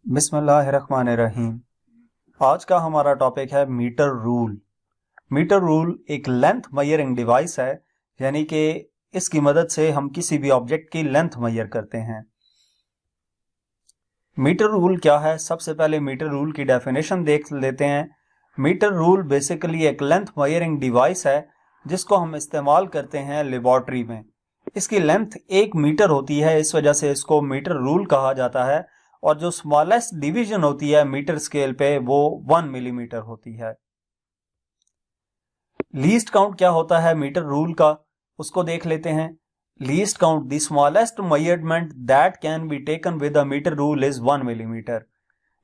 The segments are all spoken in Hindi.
बिस्मिल्लाहिर्रहमानिर्रहीम। आज का हमारा टॉपिक है मीटर रूल। मीटर रूल एक लेंथ मेजरिंग डिवाइस है, यानी कि इसकी मदद से हम किसी भी ऑब्जेक्ट की लेंथ मेजर करते हैं। मीटर रूल क्या है? सबसे पहले मीटर रूल की डेफिनेशन देख लेते हैं। मीटर रूल बेसिकली एक लेंथ मेजरिंग डिवाइस है जिसको हम इस्तेमाल करते हैं लेबॉर्ट्री में। इसकी लेंथ 1 मीटर होती है, इस वजह से इसको मीटर रूल कहा जाता है। और जो स्मॉलेस्ट डिवीजन होती है मीटर स्केल पे वो 1 मिलीमीटर होती है। लीस्ट काउंट क्या होता है मीटर रूल का, उसको देख लेते हैं। Least count the smallest measurement that can be taken with a metre rule is 1 millimetre.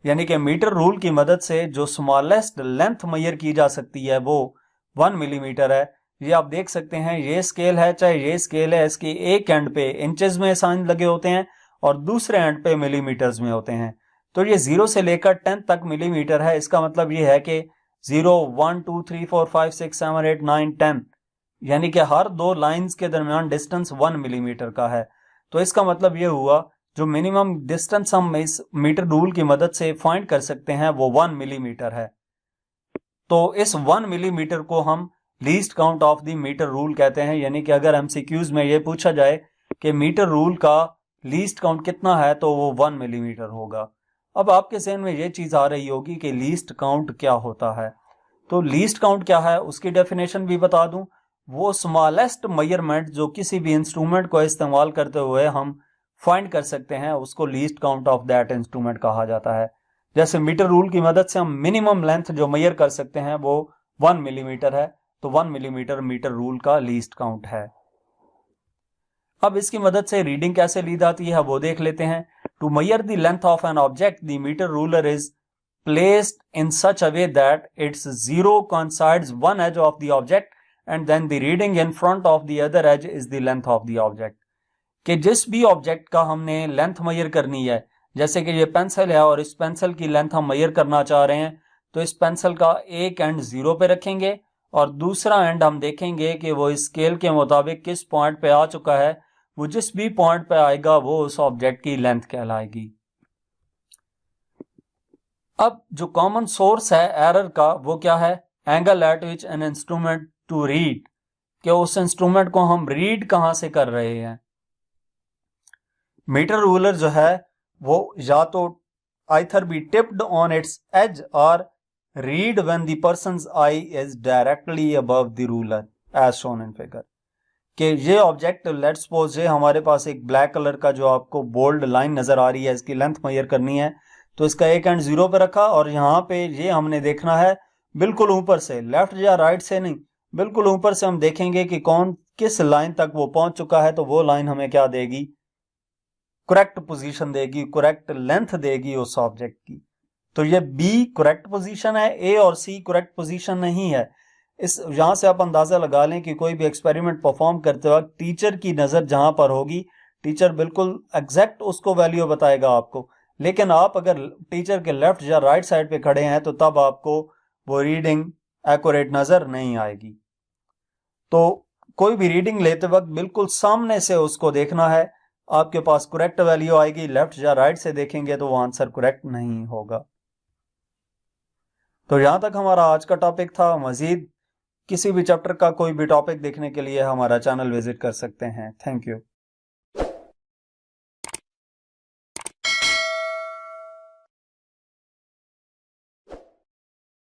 यानी कि मीटर रूल की मदद से जो स्मॉलेस्ट लेंथ मेजर की जा सकती है वो 1 मिलीमीटर है। ये आप देख सकते हैं, ये स्केल है, चाहे ये स्केल है, इसके एक एंड पे इंचेस में साइन लगे होते हैं और दूसरे एंड पे मिलीमीटर्स में होते हैं। तो ये 0 से लेकर 10 तक मिलीमीटर है। इसका मतलब ये है कि 0, 1, 2, 3, 4, 5, 6, 7, 8, 9, 10, यानी कि हर दो लाइंस के दरमियान डिस्टेंस 1 मिलीमीटर का है। तो इसका मतलब ये हुआ जो मिनिमम डिस्टेंस हम इस मीटर रूल की मदद से फाइंड कर सकते हैं वो 1 मिलीमीटर है। तो इस 1 मिलीमीटर को हम least count of the metre rule कहते हैं। यानी कि अगर एमसीक्यूज में ये पूछा जाए कि मीटर रूल का लीस्ट काउंट कितना है तो वो 1 मिलीमीटर होगा। अब आपके ज़हन में ये चीज़ आ रही होगी कि लीस्ट काउंट क्या होता है। तो लीस्ट काउंट क्या है उसकी डेफिनेशन भी बता दूं। वो स्मॉलेस्ट मेजरमेंट जो किसी भी इंस्ट्रूमेंट को इस्तेमाल करते हुए हम फाइंड कर सकते हैं उसको least count of that instrument कहा जाता है। जैसे मीटर रूल की मदद से हम मिनिमम लेंथ जो मेजर कर सकते हैं वो 1 मिलीमीटर है, तो 1 मिलीमीटर मीटर रूल का लीस्ट काउंट है। अब इसकी मदद से रीडिंग कैसे ली जाती है वो देख लेते हैं। To measure the length of an object the metre ruler is placed in such a way that its zero coincides one edge of the object and then the reading in front of the other edge is the length of the object। कि जिस भी ऑब्जेक्ट का हमने लेंथ मेजर करनी है, जैसे कि ये पेंसिल है और इस पेंसिल की लेंथ हम मेजर करना चाह रहे हैं, तो इस पेंसिल का एक एंड 0 पे रखेंगे और दूसरा एंड हम देखेंगे कि वो इस स्केल के मुताबिक किस पॉइंट पे आ चुका है। वो जिस भी पॉइंट पे आएगा वो उस ऑब्जेक्ट की लेंथ कहलाएगी। अब जो कॉमन सोर्स है एरर का वो क्या है? Angle at which an instrument to read, कि उस इंस्ट्रूमेंट को हम रीड कहां से कर रहे हैं। मीटर रूलर जो है वो या तो either be tipped on its edge or read when the person's eye is directly above the ruler as shown in figure. कि ये ऑब्जेक्ट लेट्स सपोज ये हमारे पास एक ब्लैक कलर का जो आपको बोल्ड लाइन नजर आ रही है, इसकी लेंथ मेजर करनी है, तो इसका एक एंड 0 पे रखा और यहाँ पे ये हमने देखना है बिल्कुल ऊपर से, लेफ्ट या राइट से नहीं, बिल्कुल ऊपर से हम देखेंगे कि कौन किस लाइन तक वो पहुंच चुका है। तो वो लाइन हमें क्या देगी? करेक्ट पोजीशन देगी, करेक्ट लेंथ देगी उस ऑब्जेक्ट की। तो ये बी करेक्ट पोजीशन है, ए और सी करेक्ट पोजीशन नहीं है। इस यहां से आप अंदाजा लगा लें कि कोई भी एक्सपेरिमेंट परफॉर्म करते वक्त टीचर की नजर जहां पर होगी, टीचर बिल्कुल एग्जैक्ट उसको वैल्यू बताएगा आपको। लेकिन आप अगर टीचर के लेफ्ट या राइट साइड पे खड़े हैं तो तब आपको वो रीडिंग एक्यूरेट नजर नहीं आएगी। तो कोई भी रीडिंग लेते वक्त बिल्कुल सामने से उसको देखना है, आपके पास करेक्ट वैल्यू आएगी। लेफ्ट या राइट से देखेंगे तो वो आंसर करेक्ट नहीं होगा। तो यहां तक हमारा आज का टॉपिक था। मजीद किसी भी चैप्टर का कोई भी टॉपिक देखने के लिए हमारा चैनल विजिट कर सकते हैं। Thank you.